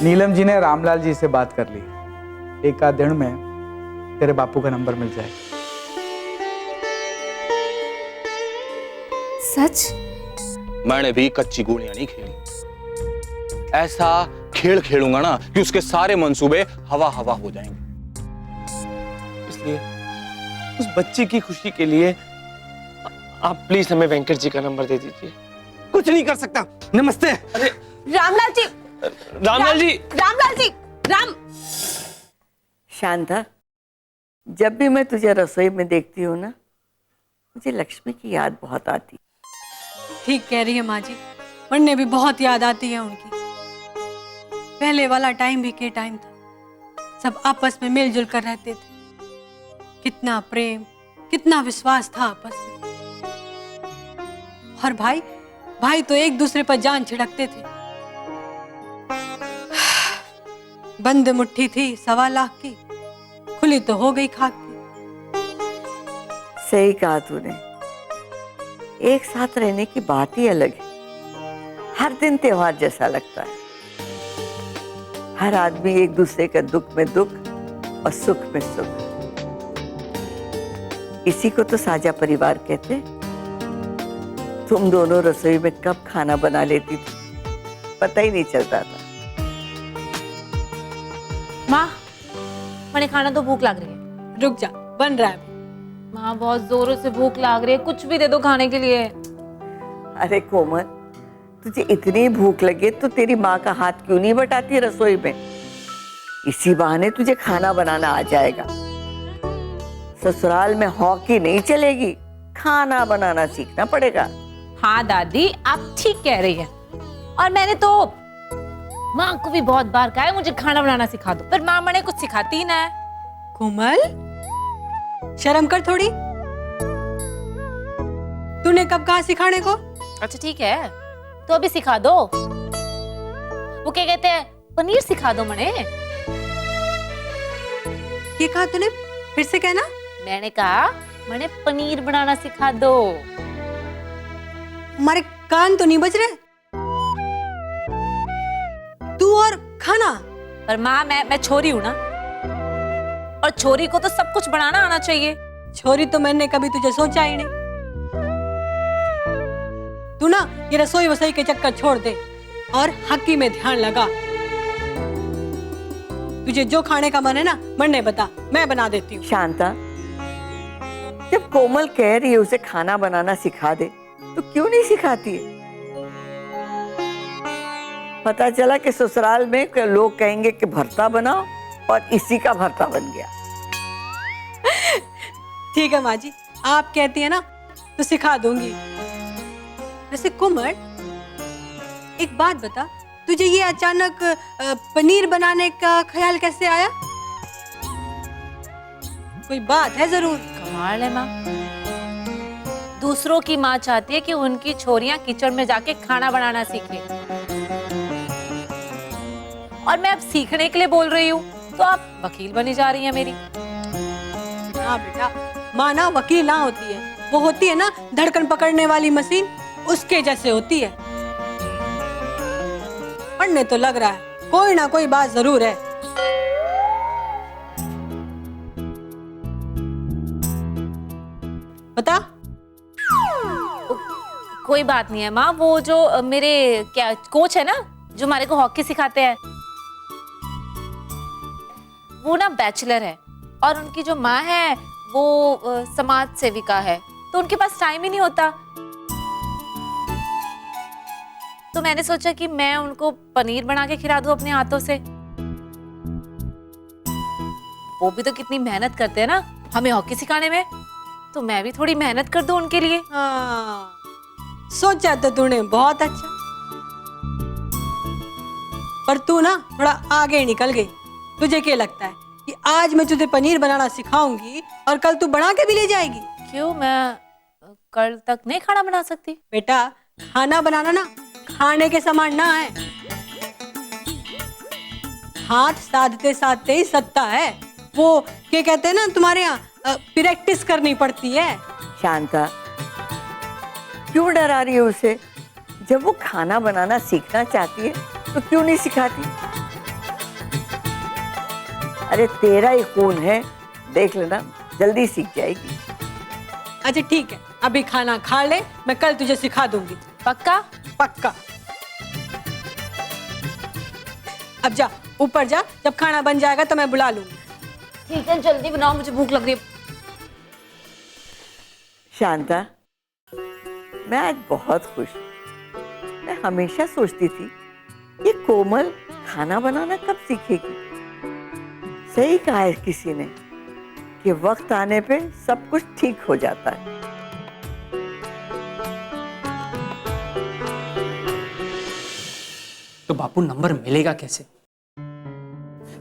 नीलम जी ने रामलाल जी से बात कर ली, एक आध दिन में तेरे बापू का नंबर मिल जाएगा। सच? मैंने भी कच्ची गोलियां नहीं खेली। ऐसा खेल खेलूंगा ना कि उसके सारे मंसूबे हवा हवा हो जाएंगे। इसलिए उस बच्चे की खुशी के लिए आप प्लीज हमें वेंकट जी का नंबर दे दीजिए। कुछ नहीं कर सकता। नमस्ते। अरे रामलाल जी, रामलाल जी, रामलाल जी, राम। शांता, जब भी मैं तुझे रसोई में देखती हूँ ना, मुझे लक्ष्मी की याद बहुत आती। ठीक कह रही है माँ जी, वरने भी बहुत याद आती है उनकी। पहले वाला टाइम भी के टाइम था, सब आपस में मिलजुल कर रहते थे। कितना प्रेम, कितना विश्वास था आपस में। और भाई तो एक दूसरे पर जान छिड़कते थे। बंद मुट्ठी थी 1.25 लाख की, खुली तो हो गई खाक की। सही कहा तूने, एक साथ रहने की बात ही अलग है। हर दिन त्योहार जैसा लगता है। हर आदमी एक दूसरे का दुख में दुख और सुख में सुख। इसी को तो साझा परिवार कहते हैं। तुम दोनों रसोई में कब खाना बना लेती थी, पता ही नहीं चलता था। माँ, मैंने खाना तो भूख लग रही है। रुक जा, बन रहा है। माँ, बहुत जोरों से भूख लग रही है, कुछ भी दे दो खाने के लिए। अरे कोमल, तुझे इतनी भूख लगे तो तेरी माँ का हाथ क्यों नहीं बटाती रसोई में? इसी बहाने तुझे खाना बनाना आ जाएगा। ससुराल में हॉकी नहीं चलेगी, खाना बनाना सीखना पड़ेगा। हाँ दादी, आप ठीक कह रही है। और मैंने तो माँ को भी बहुत बार कहा है मुझे खाना बनाना सिखा दो, पर माँ मैंने कुछ सिखाती ही ना है। कोमल, शर्म कर थोड़ी। तूने कब कहा सिखाने को? अच्छा ठीक है, तो अभी सिखा दो। वो क्या कहते हैं, पनीर सिखा दो मने। ये कहा तूने? फिर से कहना। मैंने कहा मैंने पनीर बनाना सिखा दो। हमारे कान तो नहीं बज रहे? तू और खाना। पर माँ, मैं छोरी हूँ ना, और छोरी को तो सब कुछ बनाना आना चाहिए। छोरी तो मैंने कभी तुझे सोचा ही नहीं। तू ना ये रसोई वसोई के चक्कर छोड़ दे और हकी में ध्यान लगा। तुझे जो खाने का मन है ना, मन्ने बता, मैं बना देती हूँ। शांता, जब कोमल कह रही है उसे खाना बनाना सिखा दे, तो क्यों नहीं सिखाती है? पता चला कि ससुराल में लोग कहेंगे कि भरता बनाओ, और इसी का भरता बन गया। ठीक है माँ जी, आप कहती है ना तो सिखा दूंगी। वैसे कोमल, एक बात बता, तुझे ये अचानक पनीर बनाने का ख्याल कैसे आया? कोई बात है जरूर। कमाल है माँ, दूसरों की माँ चाहती है कि उनकी छोरियां किचन में जाके खाना बनाना सीखे, और मैं अब सीखने के लिए बोल रही हूँ, तो आप वकील बनी जा रही हैं मेरी। हाँ बेटा, माँ ना वकील ना होती है, वो होती है ना धड़कन पकड़ने वाली मशीन, उसके जैसे होती है। पढ़ने तो लग रहा है कोई ना कोई बात जरूर है। बता। कोई बात नहीं है माँ, वो जो मेरे क्या कोच है ना, जो हमारे को हॉकी सिखाते हैं, वो ना बैचलर है, और उनकी जो माँ है वो समाज सेविका है, तो उनके पास टाइम ही नहीं होता। तो मैंने सोचा कि मैं उनको पनीर बना के खिला दूं अपने हाथों से। वो भी तो कितनी मेहनत करते हैं ना हमें हॉकी सिखाने में, तो मैं भी थोड़ी मेहनत कर दूं उनके लिए। हाँ, सोचा तो तूने बहुत अच्छा, पर तू ना थोड़ा आगे निकल गई। तुझे क्या लगता है कि आज मैं तुझे पनीर बनाना सिखाऊंगी और कल तू बना के भी ले जाएगी? क्यों, मैं कल तक नहीं खाना बना सकती? बेटा, खाना बनाना ना खाने के समान ना है, हाथ साधते साधते ही सत्ता है। वो क्या कहते हैं ना तुम्हारे यहाँ, प्रैक्टिस करनी पड़ती है। शांता, क्यों डरा रही है उसे? जब वो खाना बनाना सीखना चाहती है तो क्यों नहीं सिखाती? अरे तेरा ही खून है, देख लेना जल्दी सीख जाएगी। अच्छा ठीक है, अभी खाना खा ले, मैं कल तुझे सिखा दूंगी। पक्का? पक्का। अब जा ऊपर जा, जब खाना बन जाएगा तो मैं बुला लूंगी। ठीक है, जल्दी बनाओ, मुझे भूख लग रही है। शांता, मैं आज बहुत खुश हूँ। मैं हमेशा सोचती थी ये कोमल खाना बनाना कब सीखेगी। सही कहा है किसी ने कि वक्त आने पे सब कुछ ठीक हो जाता है। तो बापू नंबर मिलेगा कैसे?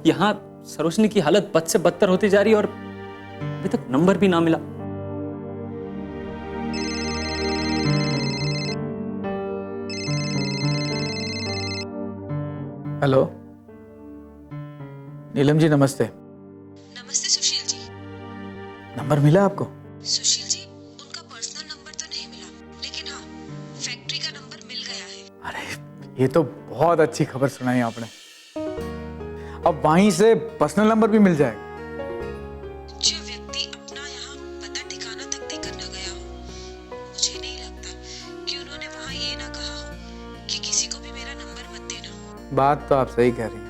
यहाँ सरोजनी की हालत बद से बदतर होती जा रही है और अभी तक नंबर भी ना मिला। हेलो नीलम जी, नमस्ते। नमस्ते सुशील जी। नंबर मिला आपको? सुशील जी, उनका पर्सनल नंबर तो नहीं मिला, लेकिन हाँ, फैक्ट्री का नंबर मिल गया है। अरे ये तो बहुत अच्छी खबर सुनाई आपने। अब वहीं से पर्सनल नंबर भी मिल जाएगा। जो व्यक्ति अपना यहाँ पता ठिकाना तक देकर न गया हो, मुझे नहीं लगता कि उन्होंने वहाँ ये ना कहा हो कि किसी को भी मेरा नंबर मत देना। बात तो आप सही कह रही हैं,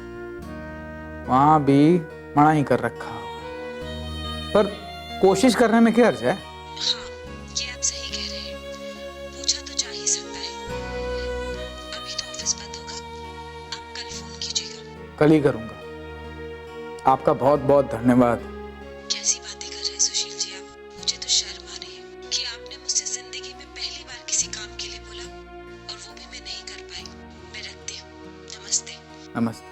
वहां भी मना ही कर रखा होगा, पर कोशिश करने में क्या अर्ज है? हाँ, ये आप सही कह रहे हैं। पूछा तो जा ही सकता है। अभी तो ऑफिस बंद होगा, आप कल फोन कीजिएगा। कल ही करूंगा। आपका बहुत बहुत धन्यवाद। कैसी बातें कर रहे हैं सुशील जी आप? मुझे तो शर्म आ रही है कि आपने मुझसे जिंदगी में पहली बार किसी काम के लिए बोला और वो भी मैं नहीं कर पाई। मैं रखती हूँ। नमस्ते। नमस्ते।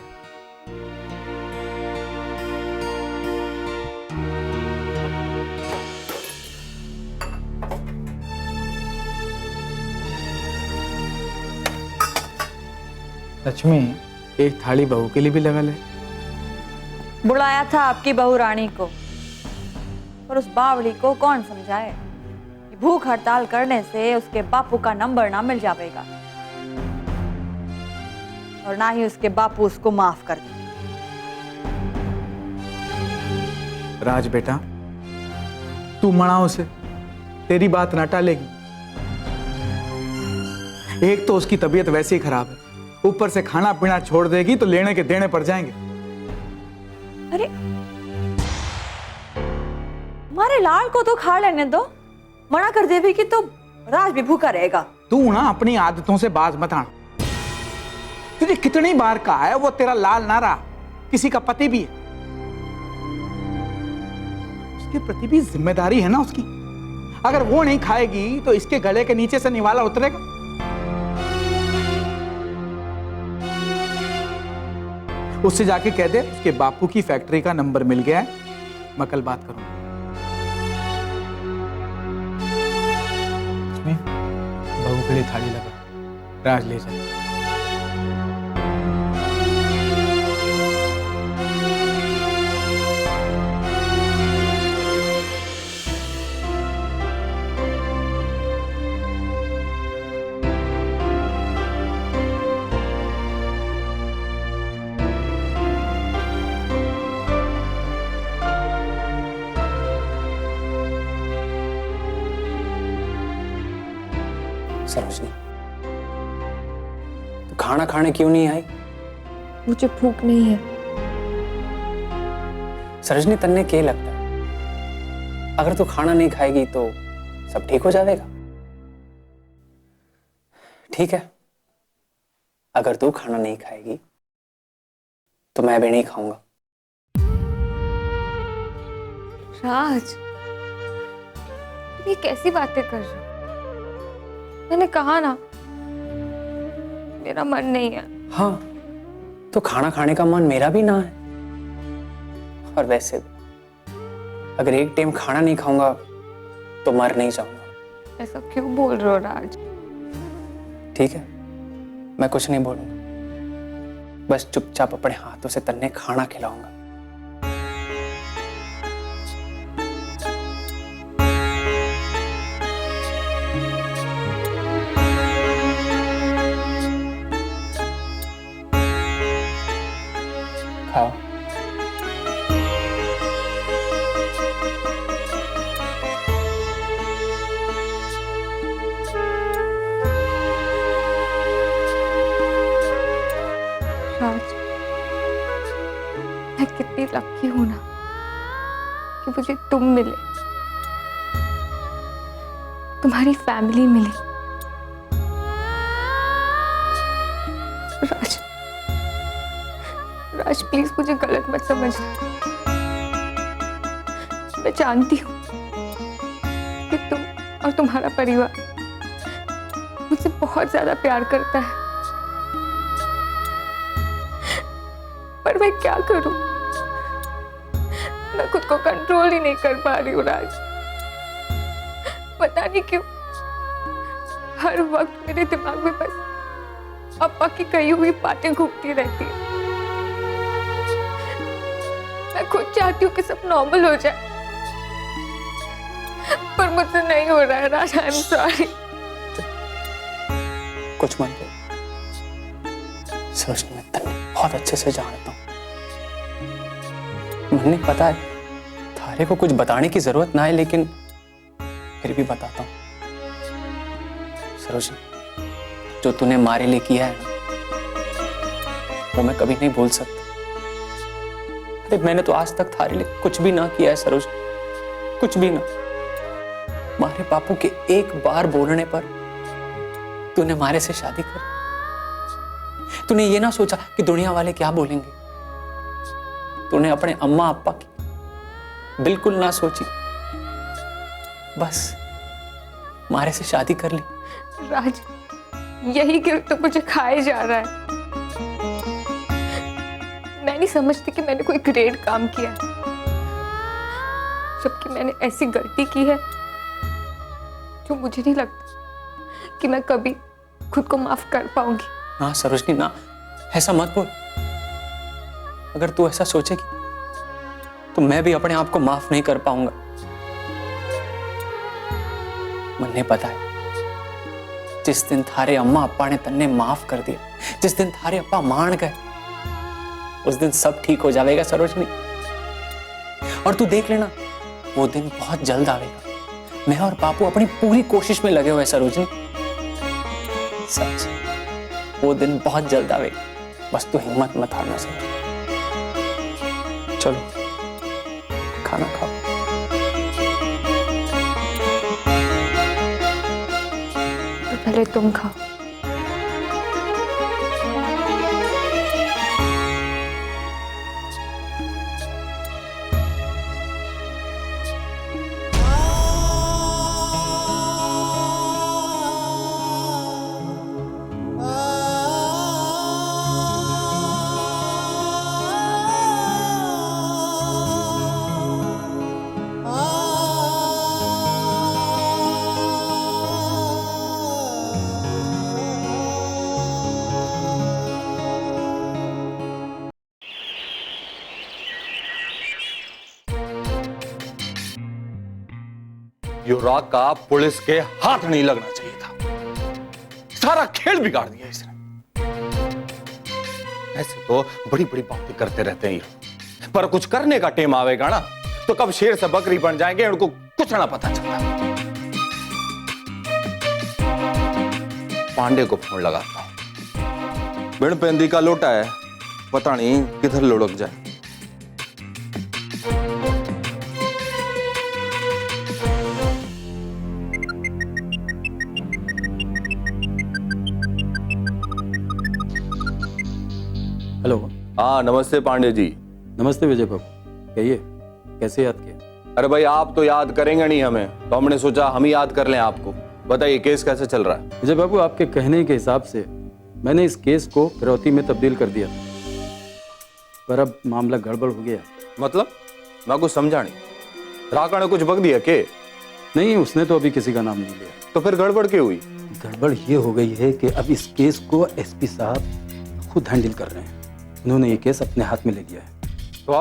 लक्ष्मी, एक थाली बहू के लिए भी लगा ले। बुलाया था आपकी बहू रानी को, पर उस बावली को कौन समझाए कि भूख हड़ताल करने से उसके बापू का नंबर ना मिल जाएगा और ना ही उसके बापू उसको माफ कर देंगे। राज बेटा, तू मना उसे, तेरी बात ना टालेगी। एक तो उसकी तबीयत वैसे ही खराब है, ऊपर से खाना पीना छोड़ देगी तो लेने के देने पड़ जाएंगे। अरे हमारे लाल को तो खा लेने दो, मना कर देगी तो राज भी भूखा रहेगा। तू ना अपनी आदतों से बाज मत आना। तुझे कितनी बार कहा है वो तेरा लाल ना रहा, किसी का पति भी है। उसके प्रति भी जिम्मेदारी है ना उसकी। अगर वो नहीं खाएगी तो इसके गले के नीचे से निवाला उतरेगा। उससे जाके कह दे उसके बापू की फैक्ट्री का नंबर मिल गया है, मैं कल बात करूंगा। बहू के लिए थाली लगा, राज ले जाए। सरोजनी, तू खाना खाने क्यों नहीं आई? मुझे भूख नहीं है। सरोजनी, तन्ने क्या लगता है अगर तू खाना नहीं खाएगी तो सब ठीक हो जाएगा? ठीक है, अगर तू खाना नहीं खाएगी तो मैं भी नहीं खाऊंगा। राज, ये कैसी बातें कर रहे हो? मैंने कहा ना, मेरा मन नहीं है। हाँ, तो खाना खाने का मन मेरा भी ना है। और वैसे अगर एक टाइम खाना नहीं खाऊंगा तो मर नहीं जाऊंगा। ऐसा क्यों बोल रहे हो राज? ठीक है, मैं कुछ नहीं बोलूंगा, बस चुपचाप अपने हाथों से तन्ने खाना खिलाऊंगा। खाओ। मैं कितनी लकी हूं ना कि मुझे तुम मिले, तुम्हारी family milli. Raj, Raj please मुझे गलत मत समझना। मैं जानती हूँ कि तुम और तुम्हारा परिवार मुझसे बहुत ज्यादा प्यार करता है, पर मैं क्या करूं? मैं खुद को कंट्रोल ही नहीं कर पा रही हूँ राज। पता नहीं क्यों हर वक्त मेरे दिमाग में बस अप्पा की कही हुई बातें घूमती रहती है। मैं खुद चाहती हूँ कि सब नॉर्मल हो जाए, पर मुझसे नहीं हो रहा है राज। I am sorry. कुछ मत बोल सरोजनी, मैं तन्ने बहुत अच्छे से जानता हूँ। मुझे पता है थारे को कुछ बताने की जरूरत ना है, लेकिन फिर भी बताता हूँ। सरोजनी, जो तूने मारे लिए किया है ना, वो मैं कभी नहीं भूल सकता। अरे मैंने तो आज तक थारे लिए कुछ भी ना किया है सरोजनी, कुछ भी ना। मारे बापू के एक बार बोलने पर तूने मारे से शादी कर। तूने ये ना सोचा कि दुनिया वाले क्या बोलेंगे। तूने अपने अम्मा अप्पा की बिल्कुल ना सोची, बस मारे से शादी कर ली। राज, यही गिल्ट तो मुझे खाए जा रहा है। मैं नहीं समझती कि मैंने कोई ग्रेट काम किया है, जबकि मैंने ऐसी गलती की है जो मुझे नहीं लगता कि मैं कभी खुद को माफ कर पाऊंगी। ना सरोजनी ना, ऐसा मत बोल। अगर तू ऐसा सोचेगी तो मैं भी अपने आप को माफ नहीं कर पाऊंगा। मुझे पता है जिस दिन थारे अम्मा अप्पा ने तन्ने माफ कर दिया, जिस दिन थारे अप्पा मान गए, उस दिन सब ठीक हो जाएगा सरोजनी। और तू देख लेना, वो दिन बहुत जल्द आएगा। मैं और बापू अपनी पूरी कोशिश में लगे हुए हैं सरोजनी। सच, वो दिन बहुत जल्द आएगा। बस तू हिम्मत मत हारना सरोजनी। चलो खाना खाओ। तो पहले तुम खाओ। युवराज का पुलिस के हाथ नहीं लगना चाहिए था। सारा खेल बिगाड़ दिया इसने। ऐसे तो बड़ी बड़ी बातें करते रहते हैं ये, पर कुछ करने का टेम आवेगा ना तो कब शेर से बकरी बन जाएंगे उनको कुछ ना पता चलता। पांडे को फोन लगाता हूं। बिन पेंदी का लोटा है, पता नहीं किधर लुढ़क जाए। हेलो। हाँ नमस्ते पांडे जी। नमस्ते विजय बाबू, कहिए कैसे याद किया? अरे भाई आप तो याद करेंगे नहीं हमें, तो हमने सोचा हम ही याद कर लें आपको। बताइए केस कैसे चल रहा है? विजय बाबू, आपके कहने के हिसाब से मैंने इस केस को फिरौती में तब्दील कर दिया, पर अब मामला गड़बड़ हो गया। मतलब मैं कुछ समझा नहीं। राका ने कुछ बक दिया के? नहीं, उसने तो अभी किसी का नाम नहीं लिया। तो फिर गड़बड़ क्यों हुई? गड़बड़ ये हो गई है कि अब इस केस को एसपी साहब खुद हैंडल कर रहे हैं। उन्होंने ये केस अपने हाथ में ले लिया है। तो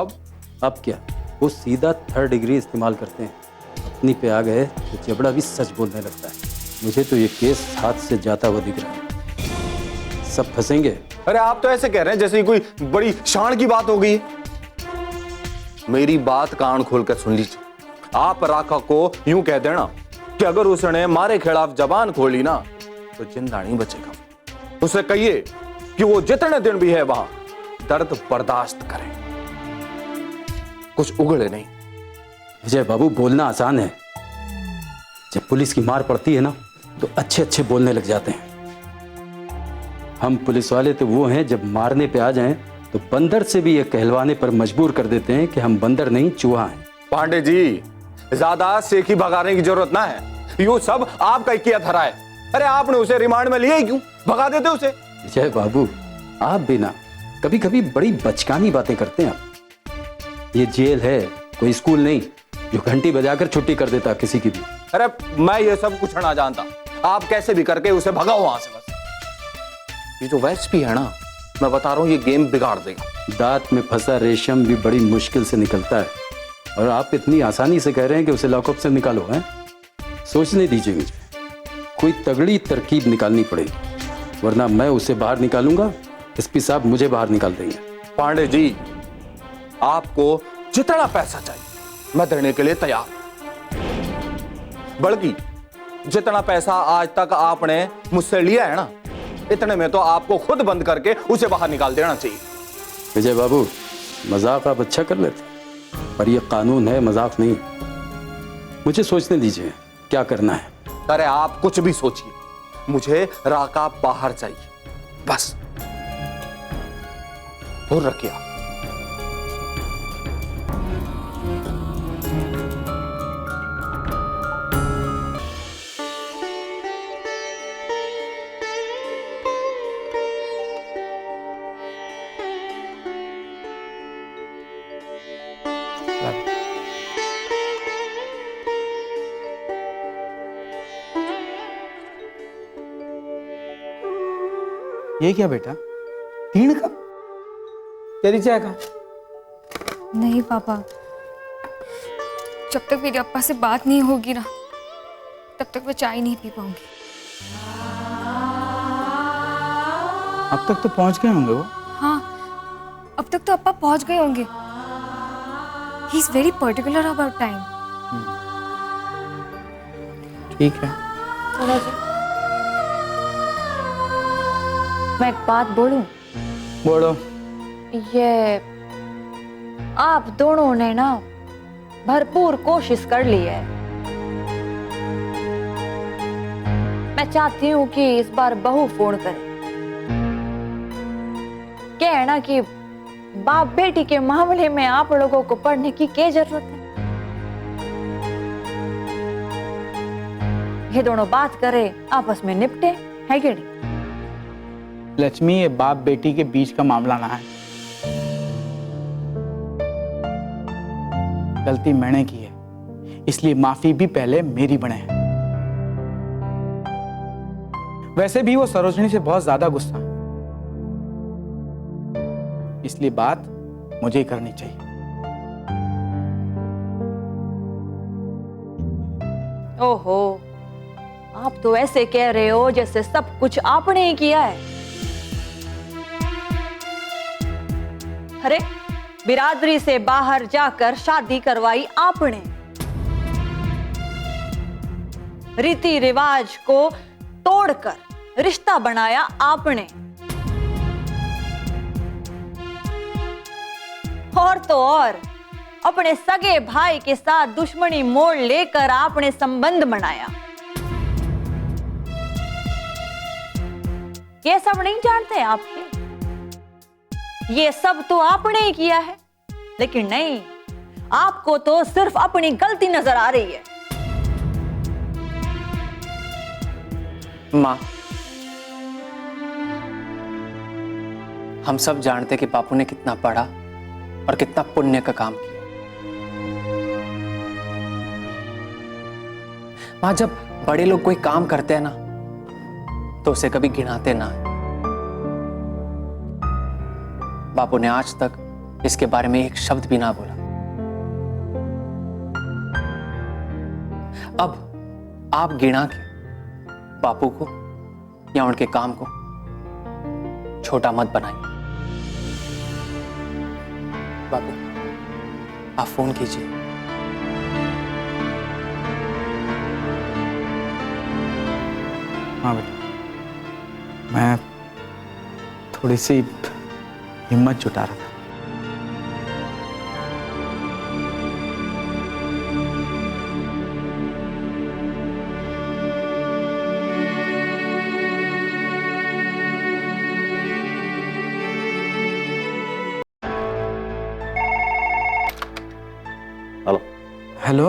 अब क्या, वो सीधा 3rd डिग्री इस्तेमाल करते हैं। अपनी पे आ गए तो जबड़ा भी सच बोलने लगता है। मुझे तो ये केस हाथ से जाता हुआ दिख रहा है। सब फंसेंगे। अरे आप तो ऐसे कह रहे हैं जैसे कोई बड़ी शान की बात हो गई। मेरी बात कान खोलकर सुन लीजिए। आप राका को यूं कह देना कि अगर उसने हमारे खिलाफ जबान खोली ना तो जिंदा नहीं बचेगा। उसे कहिए कि वो जितने दिन भी है वहां दर्द बर्दाश्त करे। कुछ उगड़े नहीं। विजय बाबू, बोलना आसान है, जब पुलिस की मार पड़ती है ना तो अच्छे अच्छे बोलने लग जाते हैं। हम पुलिस वाले तो वो हैं, जब मारने पे आ जाएं तो बंदर से भी ये कहलवाने पर मजबूर कर देते हैं कि हम बंदर नहीं चूहा हैं। पांडे जी, ज्यादा सेखी भगाने की जरूरत ना है, यो सब आपका ही किया धरा है। अरे आपने उसे रिमांड में लिया ही क्यों? भगा देते उसे। विजय बाबू, आप भी ना कभी कभी बड़ी बचकानी बातें करते हैं आप। ये जेल है, कोई स्कूल नहीं जो घंटी बजाकर छुट्टी कर देता किसी की भी। अरे मैं ये सब कुछ ना जानता, आप कैसे भी करके उसे भगाओ वहां से बस। ये जो एसपी है ना, मैं बता रहा हूं, ये गेम बिगाड़ देगा। दांत में फंसा रेशम भी बड़ी मुश्किल से निकलता है, और आप इतनी आसानी से कह रहे हैं कि उसे लॉकअप से निकालो हैं? सोचने दीजिए मुझे, कोई तगड़ी तरकीब निकालनी पड़ेगी, वरना मैं उसे बाहर निकालूंगा, एसपी साहब मुझे बाहर निकाल देंगे। पांडे जी, आपको जितना पैसा चाहिए मैं देने के लिए तैयार, बल्कि जितना पैसा आज तक आपने मुझसे लिया है ना, इतने में तो आपको खुद बंद करके उसे बाहर निकाल देना चाहिए। विजय बाबू, मजाक आप अच्छा कर लेते, पर यह कानून है, मजाक नहीं। मुझे सोचने दीजिए क्या करना है। अरे आप कुछ भी सोचिए, मुझे राका बाहर चाहिए बस। दूर रखिए आप। ये क्या बेटा, तीन कप? तेरी चाय का? नहीं पापा, जब तक मेरे अप्पा से बात नहीं होगी ना, तब तक मैं चाय नहीं पी पाऊंगी। अब तक तो पहुंच गए होंगे वो। हाँ, अब तक तो अप्पा पहुंच गए होंगे। He is very particular about time. ठीक है। थोड़ा सा मैं एक बात बोलूं? बोलो। ये आप दोनों ने ना भरपूर कोशिश कर ली है। मैं चाहती हूं कि इस बार बहू फोन करे, क्या है ना कि बाप बेटी के मामले में आप लोगों को पढ़ने की क्या जरूरत है। ये दोनों बात करे, आपस में निपटे, है कि नहीं? लक्ष्मी, ये बाप बेटी के बीच का मामला ना है। गलती मैंने की है, इसलिए माफी भी पहले मेरी बने। वैसे भी वो सरोजनी से बहुत ज्यादा गुस्सा है, इसलिए बात मुझे ही करनी चाहिए। ओहो, आप तो ऐसे कह रहे हो जैसे सब कुछ आपने ही किया है। अरे, बिरादरी से बाहर जाकर शादी करवाई आपने, रीति रिवाज को तोड़कर रिश्ता बनाया आपने, और तो और अपने सगे भाई के साथ दुश्मनी मोड़ लेकर आपने संबंध बनाया। ये सब नहीं जानते आपके? ये सब तो आपने ही किया है, लेकिन नहीं, आपको तो सिर्फ अपनी गलती नजर आ रही है। माँ, हम सब जानते कि बापू ने कितना बड़ा और कितना पुण्य का काम किया। माँ, जब बड़े लोग कोई काम करते हैं ना, तो उसे कभी गिनाते ना है। बापू ने आज तक इसके बारे में एक शब्द भी ना बोला। अब आप गिना के बापू को या उनके काम को छोटा मत बनाइए। बापू, आप फोन कीजिए। हाँ बेटा, मैं थोड़ी सी हिम्मत जुटा रहा था। हेलो।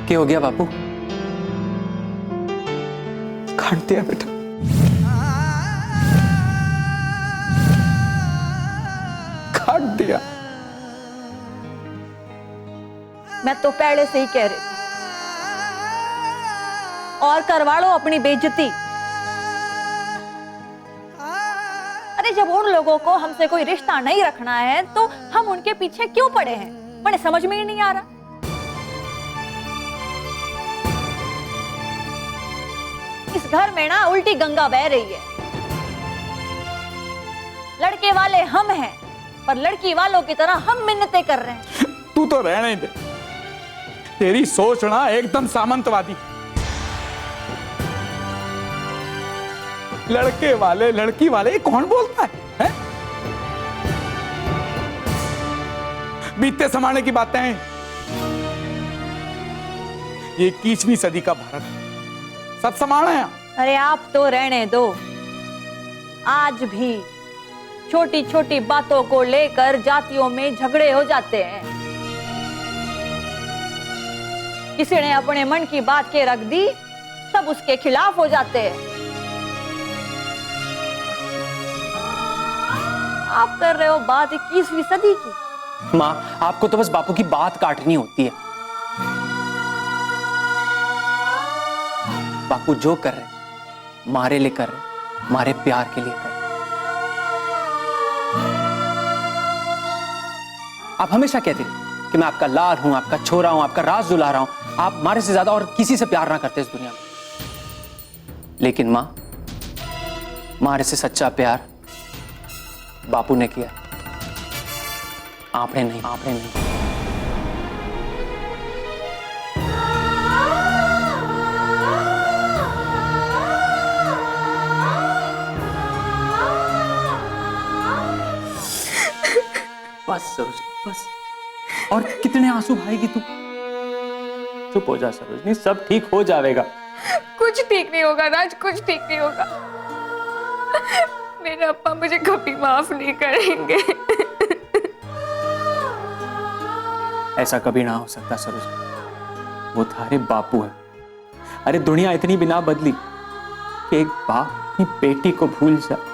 क्या हो गया बापू? काट दिया बेटा, काट दिया। मैं तो पहले से ही कह रही थी, और करवा लो अपनी बेइज्जती। अरे जब उन लोगों को हमसे कोई रिश्ता नहीं रखना है तो हम उनके पीछे क्यों पड़े हैं? मुझे समझ में ही नहीं आ रहा। इस घर में ना उल्टी गंगा बह रही है। लड़के वाले हम हैं, पर लड़की वालों की तरह हम मिन्नतें कर रहे हैं। तू तो रहने ही दे, तेरी सोच ना एकदम सामंतवादी। लड़के वाले लड़की वाले ये कौन बोलता है? बीते जमाने की बातें हैं। ये 21वीं सदी का भारत है, सब समान है। अरे आप तो रहने दो। आज भी छोटी छोटी बातों को लेकर जातियों में झगड़े हो जाते हैं। किसी ने अपने मन की बात के रख दी, सब उसके खिलाफ हो जाते हैं। आप कर रहे हो बात 21वीं सदी की। माँ, आपको तो बस बापू की बात काटनी होती है। बापू जो कर रहे मारे लिए कर रहे, मारे प्यार के लिए कर रहे। आप हमेशा कहते हैं कि मैं आपका लाल हूं, आपका छोरा हूं, आपका राज दुला रहा हूं। आप मारे से ज्यादा और किसी से प्यार ना करते इस दुनिया में। लेकिन मां, मारे से सच्चा प्यार बापू ने किया, आपने नहीं, आपने नहीं। बस सरोजनी, बस। और कितने आंसू बहाएगी तू? चुप हो जा सरोजनी, सब ठीक हो जाएगा। कुछ ठीक नहीं होगा राज, कुछ ठीक नहीं होगा। मेरे अप्पा मुझे कभी माफ नहीं करेंगे। ऐसा कभी ना हो सकता सरोजनी, वो थारे बापू है। अरे दुनिया इतनी बिना बदली कि एक बाप अपनी बेटी को भूल जाए।